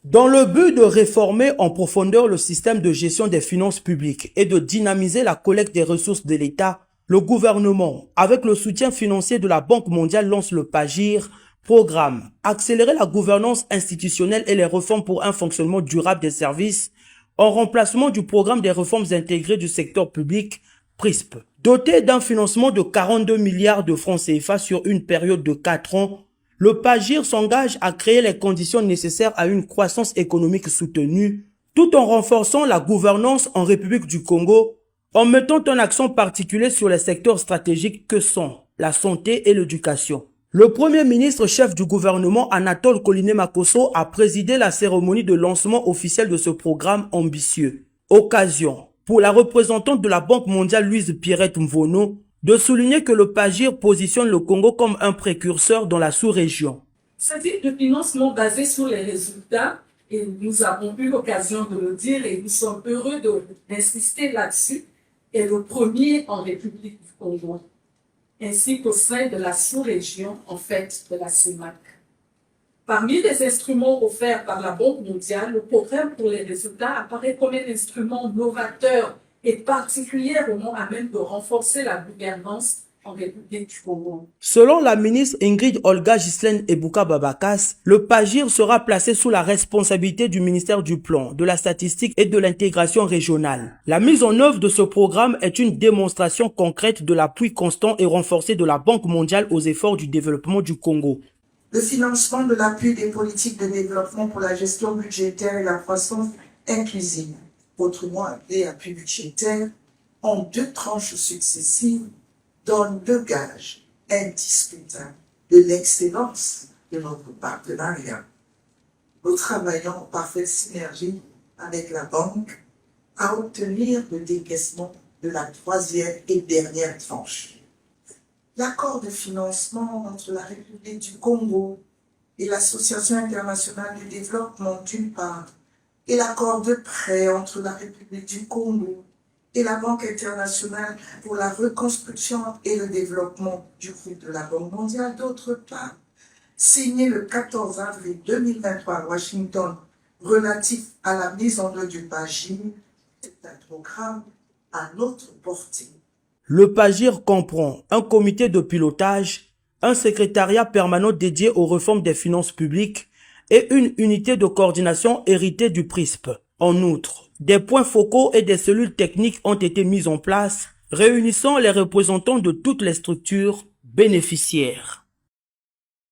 Dans le but de réformer en profondeur le système de gestion des finances publiques et de dynamiser la collecte des ressources de l'État, le gouvernement, avec le soutien financier de la Banque mondiale, lance le PAGIR, programme Accélérer la gouvernance institutionnelle et les réformes pour un fonctionnement durable des services, en remplacement du programme des réformes intégrées du secteur public, PRISP. Doté d'un financement de 42 milliards de francs CFA sur une période de 4 ans, le PAGIR s'engage à créer les conditions nécessaires à une croissance économique soutenue, tout en renforçant la gouvernance en République du Congo, en mettant un accent particulier sur les secteurs stratégiques que sont la santé et l'éducation. Le Premier ministre chef du gouvernement Anatole Koliné-Makosso a présidé la cérémonie de lancement officiel de ce programme ambitieux. Occasion pour la représentante de la Banque mondiale Louise Pierrette Mvono de souligner que le PAGIR positionne le Congo comme un précurseur dans la sous-région. Ce type de financement basé sur les résultats, et nous avons eu l'occasion de le dire et nous sommes heureux d'insister là-dessus, est le premier en République du Congo, ainsi qu'au sein de la sous-région, en fait, de la CEMAC. Parmi les instruments offerts par la Banque mondiale, le programme pour les résultats apparaît comme un instrument novateur et particulièrement à même de renforcer la gouvernance en République du Congo. Selon la ministre Ingrid Olga Ghislaine Ebouka Babakas, le PAGIR sera placé sous la responsabilité du ministère du Plan, de la Statistique et de l'Intégration régionale. La mise en œuvre de ce programme est une démonstration concrète de l'appui constant et renforcé de la Banque mondiale aux efforts du développement du Congo. Le financement de l'appui des politiques de développement pour la gestion budgétaire et la croissance inclusive, autrement appelé appui budgétaire, en 2 tranches successives, donne le gage indiscutable de l'excellence de notre partenariat. Nous travaillons en parfaite synergie avec la Banque à obtenir le décaissement de la 3e et dernière tranche. L'accord de financement entre la République du Congo et l'Association internationale du développement d'une part, et l'accord de prêt entre la République du Congo et la Banque internationale pour la reconstruction et le développement du groupe de la Banque mondiale d'autre part, signé le 14 avril 2023 à Washington relatif à la mise en œuvre du PAGIR, c'est un programme à notre portée. Le PAGIR comprend un comité de pilotage, un secrétariat permanent dédié aux réformes des finances publiques et une unité de coordination héritée du PRISP. En outre, des points focaux et des cellules techniques ont été mis en place, réunissant les représentants de toutes les structures bénéficiaires.